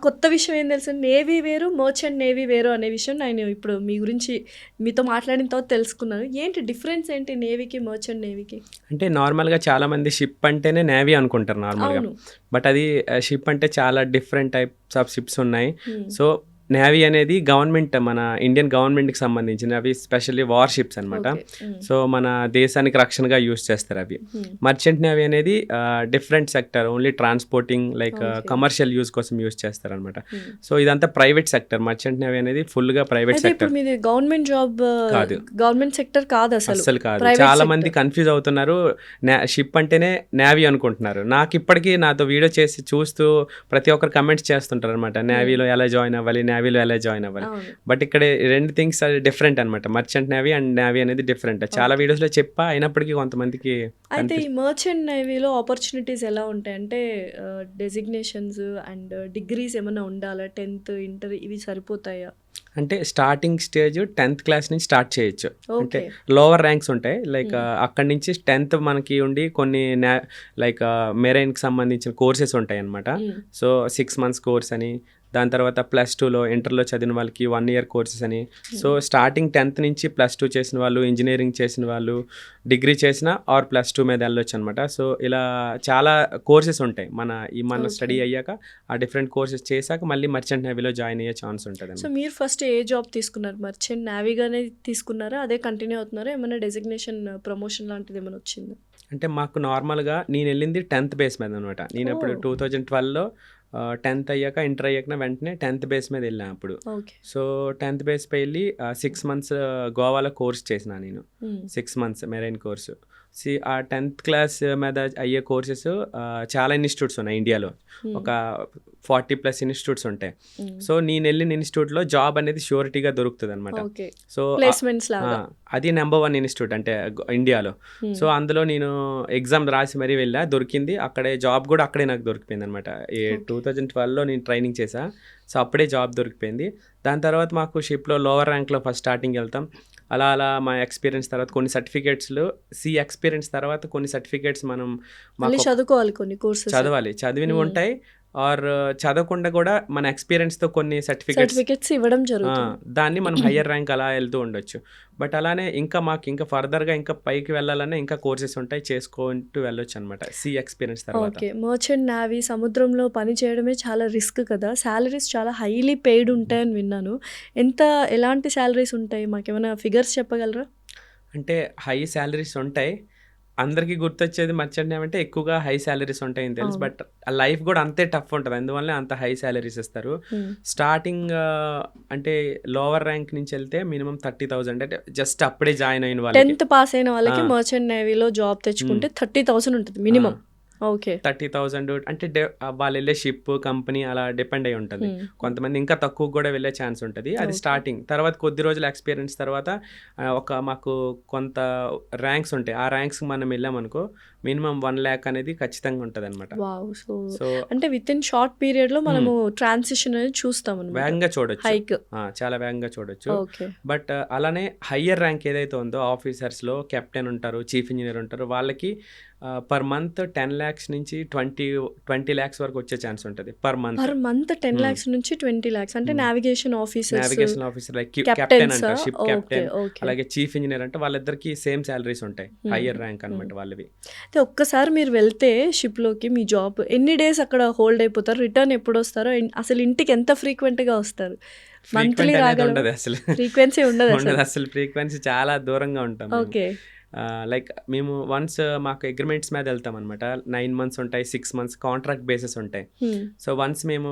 కొత్త విషయం ఏం తెలుసు, నేవీ వేరు, మర్చెంట్ నేవీ వేరు అనే విషయం నేను ఇప్పుడు మీ గురించి మీతో మాట్లాడిన తర్వాత తెలుసుకున్నాను. ఏంటి డిఫరెన్స్ ఏంటి నేవీకి, మర్చెంట్ నేవీకి? అంటే నార్మల్గా చాలా మంది షిప్ అంటేనే నేవీ అనుకుంటారు నార్మల్గా. అవును. బట్ అది షిప్ అంటే చాలా డిఫరెంట్ టైప్స్ ఆఫ్ షిప్స్ ఉన్నాయి. హ్మ్. సో నేవీ అనేది గవర్నమెంట్, మన ఇండియన్ గవర్నమెంట్కి సంబంధించినవి, అవి స్పెషల్లీ వార్ షిప్స్ అనమాట. ఓకే. హ్మ్. సో మన దేశానికి రక్షణగా యూజ్ చేస్తారు అవి. హ్మ్. మర్చెంట్ నేవీ అనేది different sector, only transporting like okay. Commercial use కోసం యూజ్ చేస్తారు అనమాట. హ్మ్. సో ఇదంతా ప్రైవేట్ సెక్టర్. మర్చెంట్ నేవీ అనేది ఫుల్గా ప్రైవేట్ అయితే సెక్టర్ ఇప్పుడు మీది గవర్నమెంట్ జాబ్, కాదు. గవర్నమెంట్ సెక్టర్ కాదు అసలు. అస్సలు కాదు. ప్రైవేట్ చాలా సెక్టర్. మంది కన్ఫ్యూజ్ అవుతున్నారు. షిప్ అంటేనే నేవీ అనుకుంటున్నారు. నాకు ఇప్పటికీ నాతో వీడియో చేసి చూస్తూ ప్రతి ఒక్కరు కమెంట్స్ చేస్తుంటారు అనమాట, నేవీలో ఎలా జాయిన్ అవ్వాలి, నేవీలో ఎలా జాయిన్ అవ్వాలి. అవును. బట్ ఇక్కడ రెండు థింగ్స్ డిఫరెంట్ అనమాట. మర్చెంట్ నేవీ అండ్ నేవీ అనేది డిఫరెంట్. చాలా వీడియోస్లో చెప్పా, అయినప్పటికీ కొంతమందికి అయితే ఈ మర్చెంట్ నేవీలో ఆపర్చునిటీస్ ఎలా ఉంటాయి అంటే డెసిగ్నేషన్స్ అండ్ డిగ్రీస్ ఏమైనా ఉండాలా? 10th, ఇంటర్ ఇవి సరిపోతాయా? అంటే స్టార్టింగ్ స్టేజ్ 10th క్లాస్ నుంచి స్టార్ట్ చేయొచ్చు. అంటే ఓకే. లోవర్ ర్యాంక్స్ ఉంటాయి, లైక్ అక్కడి నుంచి 10th మనకి ఉండి కొన్ని లైక్ మెరైన్కి సంబంధించిన కోర్సెస్ ఉంటాయి అనమాట. మ్మ్. సో 6 months కోర్స్ అని, దాని తర్వాత +2లో ఇంటర్లో చదివిన వాళ్ళకి 1 year కోర్సెస్ అని. సో స్టార్టింగ్ 10th నుంచి +2 చేసిన వాళ్ళు, ఇంజనీరింగ్ చేసిన వాళ్ళు, డిగ్రీ చేసిన ఆర్ +2 మీద వెళ్ళొచ్చు అనమాట. సో ఇలా చాలా కోర్సెస్ ఉంటాయి. మన స్టడీ అయ్యాక ఆ డిఫరెంట్ కోర్సెస్ చేశాక మళ్ళీ మర్చెంట్ నేవీలో జాయిన్ అయ్యే ఛాన్స్ ఉంటుంది. సో మీరు ఫస్ట్ ఏ జాబ్ తీసుకున్నారు? మర్చెంట్ నేవీగానే తీసుకున్నారా? అదే కంటిన్యూ అవుతున్నారా? ఏమైనా డెసిగ్నేషన్, ప్రమోషన్ లాంటిది ఏమైనా వచ్చిందా? అంటే మాకు నార్మల్గా నేను వెళ్ళింది 10th బేస్ మీద అనమాట. నేను అప్పుడు 2012లో 10th అయ్యాక, ఇంటర్ అయ్యాక వెంటనే 10th బేస్ మీద వెళ్ళాను అప్పుడు. ఓకే. సో 10th బేస్ పై వెళ్ళి 6 months గోవాలో కోర్స్ చేసిన నేను. 6 months మెరైన్ కోర్సు. ఆ 10th క్లాస్ మీద అయ్యే కోర్సెస్ చాలా ఇన్స్టిట్యూట్స్ ఉన్నాయి ఇండియాలో. ఒక 40+ ఇన్స్టిట్యూట్స్ ఉంటాయి. సో నేను వెళ్ళిన ఇన్స్టిట్యూట్లో జాబ్ అనేది ష్యూరిటీగా దొరుకుతుంది అనమాట. ఓకే. సో ప్లేస్మెంట్స్ లాగా. అది నెంబర్ 1 ఇన్స్టిట్యూట్ అంటే ఇండియాలో. సో అందులో నేను ఎగ్జామ్ రాసి మరీ వెళ్ళా, దొరికింది. అక్కడే జాబ్ కూడా అక్కడే నాకు దొరికిపోయింది అనమాట. 2012లో నేను ట్రైనింగ్ చేశా. సో అప్పుడే జాబ్ దొరికిపోయింది. దాని తర్వాత మాకు షిప్లో లోవర్ ర్యాంక్లో ఫస్ట్ స్టార్టింగ్ వెళ్తాం. అలా అలా మా ఎక్స్పీరియన్స్ తర్వాత కొన్ని సర్టిఫికేట్స్లో ఎక్స్పీరియన్స్ తర్వాత కొన్ని సర్టిఫికేట్స్ మనం మళ్ళీ చదువుకోవాలి, కొన్ని కోర్సెస్ చదవాలి. చదివినవి ఉంటాయి, ఆర్ చదవకుండా కూడా మన ఎక్స్పీరియన్స్తో కొన్ని సర్టిఫికేట్స్ ఇవ్వడం జరుగుతుంది. దాన్ని మనం హయ్యర్ ర్యాంక్ అలా వెళ్తూ ఉండొచ్చు. బట్ అలానే ఇంకా ఫర్దర్గా ఇంకా పైకి వెళ్ళాలన్నా ఇంకా కోర్సెస్ ఉంటాయి, చేసుకుంటూ వెళ్ళొచ్చు అనమాట ఎక్స్పీరియన్స్ తర్వాత. ఓకే. మర్చెంట్ నేవీ సముద్రంలో పని చేయడమే చాలా రిస్క్ కదా. శాలరీస్ చాలా హైలీ పెయిడ్ ఉంటాయని విన్నాను. ఎలాంటి శాలరీస్ ఉంటాయి? మాకేమైనా ఫిగర్స్ చెప్పగలరా? అంటే హై శాలరీస్ ఉంటాయి. అందరికీ గుర్తొచ్చేది మర్చెంట్ నేవీ అంటే ఎక్కువగా హై శాలరీస్ ఉంటాయని తెలుసు. బట్ లైఫ్ కూడా అంతే టఫ్ ఉంటుంది, అందువల్ల అంత హై శాలరీస్ ఇస్తారు. స్టార్టింగ్ అంటే లోవర్ ర్యాంక్ నుంచి వెళ్తే మినిమం 30,000, అంటే జస్ట్ అప్పుడే జాయిన్ అయిన వాళ్ళకి, 10th పాస్ అయిన వాళ్ళకి మర్చెంట్ నేవీలో జాబ్ తెచ్చుకుంటే 30,000 ఉంటుంది మినిమం. ఓకే. 30,000 అంటే వాళ్ళు వెళ్ళే షిప్ కంపెనీ అలా డిపెండ్ అయి ఉంటుంది. కొంతమంది ఇంకా తక్కువ కూడా వెళ్ళే ఛాన్స్ ఉంటుంది. అది స్టార్టింగ్. తర్వాత కొద్ది రోజుల ఎక్స్పీరియన్స్ తర్వాత మాకు కొంత ర్యాంక్స్ ఉంటాయి. ఆ ర్యాంక్స్ మనం వెళ్ళామనుకో మినిమం 1 lakh అనేది ఖచ్చితంగా ఉంటుంది అనమాట. సో అంటే విత్ ఇన్ షార్ట్ పీరియడ్ లో మనము ట్రాన్సిషన్ అనేది చూస్తాం, వేగంగా చూడొచ్చు, హైక్ చాలా వేగంగా చూడొచ్చు. ఓకే. బట్ అలానే హయ్యర్ ర్యాంక్ ఏదైతే ఉందో ఆఫీసర్స్లో కెప్టెన్ ఉంటారు, చీఫ్ ఇంజనీర్ ఉంటారు, వాళ్ళకి పర్ మంత్ 10 lakhs నుంచి 20 lakhs వరకు వచ్చే ఛాన్స్ ఉంటుంది పర్ మంత్. 10 lakhs నుంచి 20 lakhs అంటే నావిగేషన్ ఆఫీసర్ లైక్ కెప్టెన్ అంటారు, షిప్ కెప్టెన్, అలాగే చీఫ్ ఇంజనీర్ అంటే వాళ్ళిద్దరికి సేమ్ సాలరీస్ ఉంటాయి, హయ్యర్ ర్యాంక్ అనమాట వాళ్ళవి. అయితే ఒక్కసారి మీరు వెళ్తే షిప్ లోకి, మీ జాబ్ ఎన్ని డేస్ అక్కడ హోల్డ్ అయిపోతారు? రిటర్న్ ఎప్పుడు వస్తారో? అసలు ఇంటికి ఎంత ఫ్రీక్వెంట్ గా వస్తారు? మంత్లీ ఉండదు అసలు, ఫ్రీక్వెన్సీ ఉండదు అసలు ఫ్రీక్వెన్సీ చాలా దూరంగా ఉంటాం. ఓకే. లైక్ మేము వన్స్ మాకు అగ్రిమెంట్స్ మీద వెళ్తాం అనమాట. 9 months ఉంటాయి, 6 months కాంట్రాక్ట్ బేసిస్ ఉంటాయి. సో వన్స్ మేము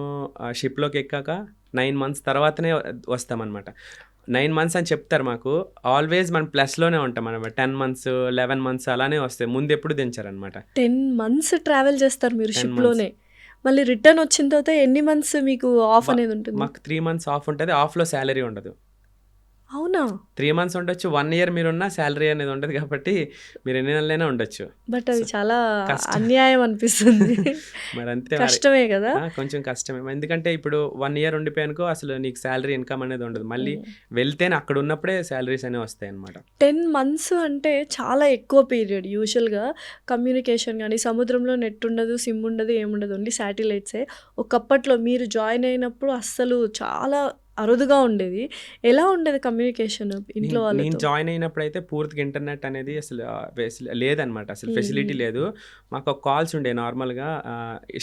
షిప్లోకి ఎక్కాక 9 months తర్వాతనే వస్తామన్నమాట. 9 months అని చెప్తారు మాకు, ఆల్వేస్ మనం ప్లస్లోనే ఉంటాం అనమాట. 10 months 11 months అలానే వస్తాయి, ముందు ఎప్పుడు దించారనమాట. 10 months ట్రావెల్ చేస్తారు మీరు షిప్లోనే. మళ్ళీ రిటర్న్ వచ్చిన తర్వాత ఎన్ని మంత్స్ మీకు ఆఫ్ అనేది ఉంటుంది? మాకు 3 months ఆఫ్ ఉంటుంది. ఆఫ్లో శాలరీ ఉండదు. అవునా? 3 మంత్స్ ఉండొచ్చు, 1 ఇయర్ మీరున్న శాలరీ అనేది ఉండదు కాబట్టి మీరు ఎన్ని నెలలైనా ఉండొచ్చు. బట్ అది సో, చాలా కష్టం. అన్యాయం అనిపిస్తుంది. మరి అంతే మరి. కష్టమే కదా? కొంచెం కష్టమే. ఎందుకంటే ఇప్పుడు 1 ఇయర్ ఉండిపోయానుకో అసలు నీకు శాలరీ ఇన్‌కమ్ అనేది ఉండదు. మళ్ళీ వెళ్తేనే అక్కడ ఉన్నప్పుడే శాలరీస్ అనేవి వస్తాయన్నమాట. 10 మంత్స్ అంటే చాలా ఎక్కువ పీరియడ్. యూజువల్‌గా కమ్యూనికేషన్ గానీ, సముద్రంలో నెట్ ఉండదు, సిమ్ ఉండదు, ఏముండదు. ఓన్లీ శాటిలైట్సే. ఒకప్పట్లో మీరు జాయిన్ అయినప్పుడు అస్సలు చాలా అరుదుగా ఉండేది. ఎలా ఉండేది కమ్యూనికేషన్ ఇంట్లో నేను వాళ్ళతో? జాయిన్ అయినప్పుడైతే పూర్తిగా ఇంటర్నెట్ అనేది అసలు లేదనమాట. అసలు ఫెసిలిటీ లేదు. మాకు కాల్స్ ఉండేవి నార్మల్‌గా.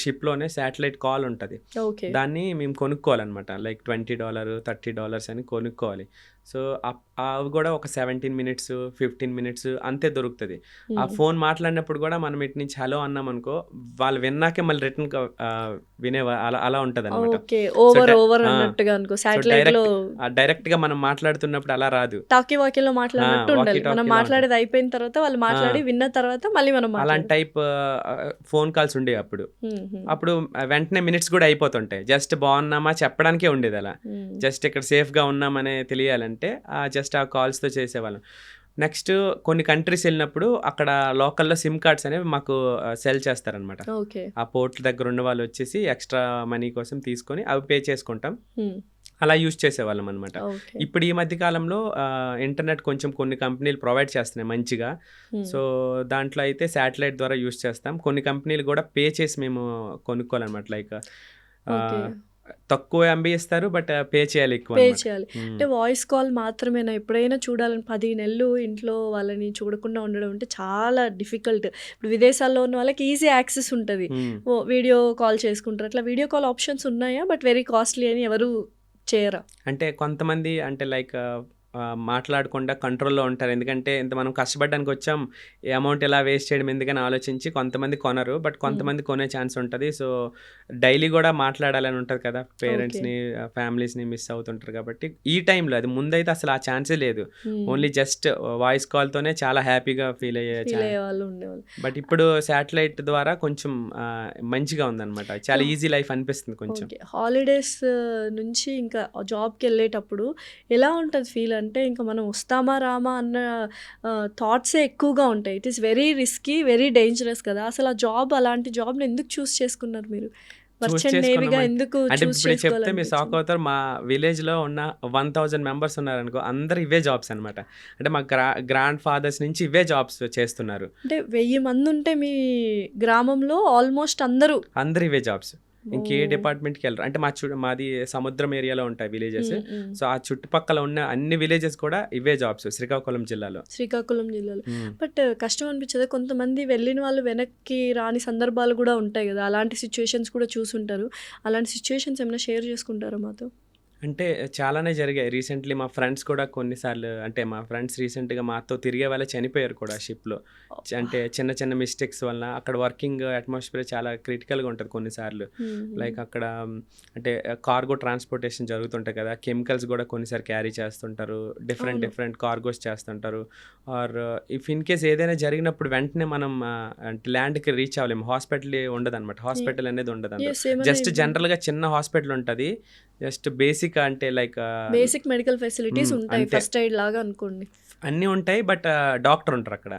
షిప్‌లోనే శాటిలైట్ కాల్ ఉంటది. ఓకే. దాన్ని మేము కొనుక్కోవాలనమాట. లైక్ $20, $30 అని కొనుక్కోవాలి. సో, అవి కూడా ఒక 17 మినిట్స్, 15 మినిట్స్ అంతే దొరుకుతది. ఆ ఫోన్ మాట్లాడినప్పుడు కూడా మనం ఇటు నుంచి హలో అన్నామనుకో, వాళ్ళు విన్నాకే మళ్ళీ రిటర్న్ అలా అలా ఉంటదనమాట. ఓకే. సో, ఓవర్ అన్నట్టుగా అనుకో. శాటిలైట్‌లో డైరెక్ట్‌గా మనం మాట్లాడుతున్నప్పుడు అలా రాదు. టాకీ వాకీలో మాట్లాడినట్టు వాకీ ఉండాలి. మనం టాకీలా ఉంటది. మాట్లాడేది అయిపోయిన తర్వాత వాళ్ళు మాట్లాడి విన్న తర్వాత మళ్ళీ మనం అలాంటి టైప్ ఫోన్ కాల్స్ ఉండేవి అప్పుడు. అప్పుడు వెంటనే మినిట్స్ కూడా అయిపోతుంటాయి. జస్ట్ బాగున్నామా చెప్పడానికే ఉండేది అలా. జస్ట్ ఇక్కడ సేఫ్గా ఉన్నామనే తెలియాలంటే జస్ట్ ఆ కాల్స్తో చేసేవాళ్ళం. నెక్స్ట్ కొన్ని కంట్రీస్ వెళ్ళినప్పుడు అక్కడ లోకల్లో సిమ్ కార్డ్స్ అనేవి మాకు సెల్ చేస్తారనమాట. ఓకే. ఆ పోర్ట్ల దగ్గర ఉన్న వాళ్ళు వచ్చేసి ఎక్స్ట్రా మనీ కోసం తీసుకొని అవి పే చేసుకుంటాం. హ్మ్. అలా యూజ్ చేసేవాళ్ళం అనమాట. ఓకే. ఇప్పుడు ఈ మధ్య కాలంలో ఇంటర్నెట్ కొంచెం కొన్ని కంపెనీలు ప్రొవైడ్ చేస్తున్నాయి మంచిగా. సో, దాంట్లో అయితే శాటిలైట్ ద్వారా యూజ్ చేస్తాం. కొన్ని కంపెనీలు కూడా పే చేసి మేము కొనుక్కోవాలన్నమాట. Like okay. తక్కువ ఎంబీ ఇస్తారు, బట్ పే చేయాలి ఎక్కువ పే అనమాట. చేయాలి. అంటే వాయిస్ కాల్ మాత్రమేనా? ఎప్పుడైనా చూడాలని 10 నెలలు ఇంట్లో వాళ్ళని చూడకుండా ఉండడం అంటే చాలా డిఫికల్ట్. ఇప్పుడు విదేశాల్లో ఉన్న వాళ్ళకి ఈజీ యాక్సెస్ ఉంటది. వీడియో కాల్ చేసుకుంటారు. అట్లా వీడియో కాల్ ఆప్షన్స్ ఉన్నాయా? బట్ వెరీ కాస్ట్లీ అని ఎవరు చేయరా? అంటే కొంతమంది అంటే లైక్ మాట్లాడకుండా కంట్రోల్‌లో ఉంటారు. ఎందుకంటే ఇంత మనం కష్టపడడానికి వచ్చాం. ఈ అమౌంట్ ఎలా వేస్ట్ చేయడం ఎందుకని ఆలోచించి కొంతమంది కొనరు. బట్ కొంతమంది కొనే ఛాన్స్ ఉంటది. సో, డైలీ కూడా మాట్లాడాలని ఉంటది కదా! పేరెంట్స్‌ని, ఫ్యామిలీస్‌ని మిస్ అవుతుంటారు కాబట్టి ఈ టైంలో అది ముందైతే అసలు ఆ ఛాన్సే లేదు. ఓన్లీ జస్ట్ వాయిస్ కాల్‌తోనే చాలా హ్యాపీగా ఫీల్ అయ్యేవాళ్ళు ఉండేవాళ్ళు. బట్ ఇప్పుడు శాటిలైట్ ద్వారా కొంచెం మంచిగా ఉందన్నమాట. చాలా ఈజీ లైఫ్ అనిపిస్తుంది కొంచెం. ఓకే. హాలిడేస్ నుంచి ఇంకా జాబ్‌కెళ్ళేటప్పుడు ఎలా ఉంటది ఫీల్? అంటే ఇంకా మనం వస్తామా రామా అన్న థాట్సే ఎక్కువగా ఉంటాయి. It is very risky, very dangerous కదా! అసలు ఆ జాబ్ అలాంటి జాబ్‌ని ఎందుకు చూస్ చేసుకున్నారు మీరు? మర్చెంట్ నేవీగా ఎందుకు అంటే చూస్ ఇప్పుడు చెప్తే మీరు షాక్ చేసుకోవాలనిపించింది? అవుతారు. మా విలేజ్‌లో ఉన్న 1000 మెంబర్స్ ఉన్నారనుకో, అందరూ ఇవే జాబ్స్ అనమాట. అంటే మా గ్రాండ్ ఫాదర్స్ నుంచి ఇవే జాబ్స్ చేస్తున్నారు. అంటే 1000 మందుంటే మీ గ్రామంలో ఆల్మోస్ట్ అందరూ అందరూ ఇవే జాబ్స్. ఇంకే ఓహ్! డిపార్ట్మెంట్‌కి ఎళ్ళరు. అంటే మాది సముద్రం ఏరియాలో ఉంటాయి విలేజెస్. హ్మ్. హ్మ్. సో, ఆ చుట్టుపక్కల ఉన్న అన్ని విలేజెస్ కూడా ఇవే జాబ్స్ శ్రీకాకుళం జిల్లాలో. శ్రీకాకుళం జిల్లాలో. హ్మ్. బట్ కష్టం అనిపించదా? కొంతమంది వెళ్ళిన వాళ్ళు వెనక్కి రాని సందర్భాలు గూడా ఉంటాయి గదా! అలాంటి సిట్యుయేషన్స్ కూడా చూసుంటారు. అలాంటి సిట్యుయేషన్స్ ఏమైనా షేర్ చేసుకుంటారా మాతో? అంటే చాలానే జరిగాయి. రీసెంట్‌లీ మా ఫ్రెండ్స్ కూడా కొన్నిసార్లు అంటే మా ఫ్రెండ్స్ రీసెంట్‌గా మాతో తిరిగే వాళ్ళే చనిపోయారు కూడా షిప్‌లో. అంటే చిన్న చిన్న మిస్టేక్స్ వలన అక్కడ వర్కింగ్ అట్మాస్ఫియర్ చాలా క్రిటికల్‌గా ఉంటది కొన్నిసార్లు. లైక్ అక్కడ అంటే కార్గో ట్రాన్స్‌పోర్టేషన్ జరుగుతుంటాయి కదా! కెమికల్స్ గూడా కొన్నిసారి క్యారీ చేస్తుంటారు. అవును. డిఫరెంట్ కార్గోస్ చేస్తుంటారు. ఆర్ ఇఫ్ ఇన్ కేస్ ఏదైనా జరిగినప్పుడు వెంటనే మనం అంటే ల్యాండ్‌కి రీచ్ అవ్వలేము. హాస్పిటల్ ఉండదనమాట. హాస్పిటల్ అనేది ఉండదు అందులో. యెస్. ఏమన్నా జస్ట్ జనరల్‌గా చిన్న హాస్పిటల్ ఉంటది. జస్ట్ బేసిక్ అంటే లైక్ బేసిక్ మెడికల్ ఫెసిలిటీస్ ఉంటాయి. అంతే. ఫస్ట్ ఎయిడ్ లాగా అనుకోండి. అన్నీ ఉంటాయి. బట్ డాక్టర్ ఉంటారక్కడ.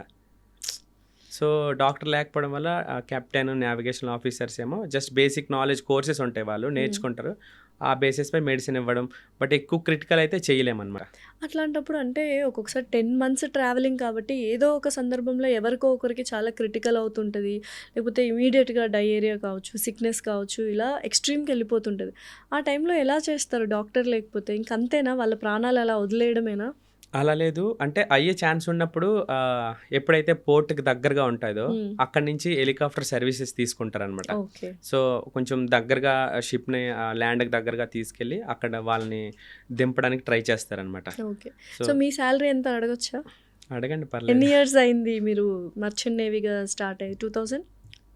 సో, డాక్టర్ లేకపోవడం వల్ల కెప్టెన్, నావిగేషన్ ఆఫీసర్స్ ఏమో జస్ట్ బేసిక్ నాలెడ్జ్ కోర్సెస్ ఉంటాయి. వాళ్ళు నేర్చుకుంటారు. ఆ బేసిస్‌పై మెడిసిన్ ఇవ్వడం. బట్ ఎక్కువ క్రిటికల్ అయితే చేయలేమనమాట. అట్లాంటప్పుడు అంటే ఒక్కొక్కసారి 10 మంత్స్ ట్రావెలింగ్ కాబట్టి ఏదో ఒక సందర్భంలో ఎవరికో ఒకరికి చాలా క్రిటికల్ అవుతుంటది. లేకపోతే ఇమ్మీడియేట్‌గా డయేరియా కావచ్చు, సిక్‌నెస్ కావచ్చు, ఇలా ఎక్స్‌ట్రీమ్‌కి వెళ్ళిపోతుంటది. ఆ టైంలో ఎలా చేస్తారు డాక్టర్ లేకపోతే? ఇంక అంతేనా? వాళ్ళ ప్రాణాలు అలా వదిలేయడమేనా? అలా లేదు. అంటే అయ్యే ఛాన్స్ ఉన్నప్పుడు ఎప్పుడైతే పోర్ట్‌కి దగ్గరగా ఉంటాదో అక్కడి నుంచి హెలికాప్టర్ సర్వీసెస్ తీసుకుంటారనమాట. ఓకే. సో, కొంచెం దగ్గరగా షిప్‌ని ల్యాండ్‌కి దగ్గరగా తీసుకెళ్ళి అక్కడ వాళ్ళని దింపడానికి ట్రై చేస్తారనమాట. ఓకే. సో, సో, మీ సాలరీ ఎంత అడగొచ్చా? అడగండి ఎన్ని పర్లేదు. ఇయర్స్ అయింది మీరు మర్చెంట్ నేవీగా స్టార్ట్ అయ్యి? 2000?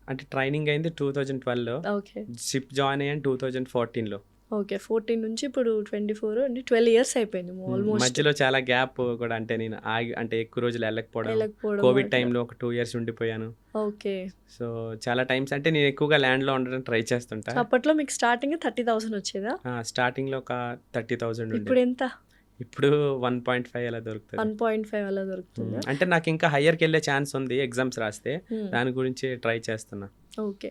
అంటే ట్రైనింగ్ అయింది 2012లో. ఓకే. షిప్ జాయిన్ అయ్యాను 2014లో. ఓకే. 14 నుంచి ఇప్పుడు 24 అంటే 12 ఇయర్స్ అయిపోయింది ఆల్మోస్ట్. మధ్యలో చాలా గ్యాప్ కూడా అంటే నేను అంటే ఎక్కువ రోజులు వెళ్ళకపోవడం. వెళ్ళకపోవడం కోవిడ్ అట్లా. టైంలో ఒక 2 ఇయర్స్ ఉండిపోయాను. ఓకే. సో, చాలా టైమ్స్ అంటే నేను ఎక్కువగా ల్యాండ్‌లో ఉండడానికి ట్రై చేస్తుంటా. సో, అప్పట్లో మీకు స్టార్టింగ్ 30,000 వచ్చేదా? స్టార్టింగ్‌లో ఒక 30,000 ఉండేది. ఇప్పుడెంత? ఇప్పుడు 1.5 అలా దొరుకుతుంది. 1.5 అలా దొరుకుతుందా? అంటే నాకు ఇంకా హయ్యర్కి వెళ్ళే ఛాన్స్ ఉంది ఎగ్జామ్స్ రాస్తే, దాని గురించి ట్రై చేస్తున్నా. ఓకే.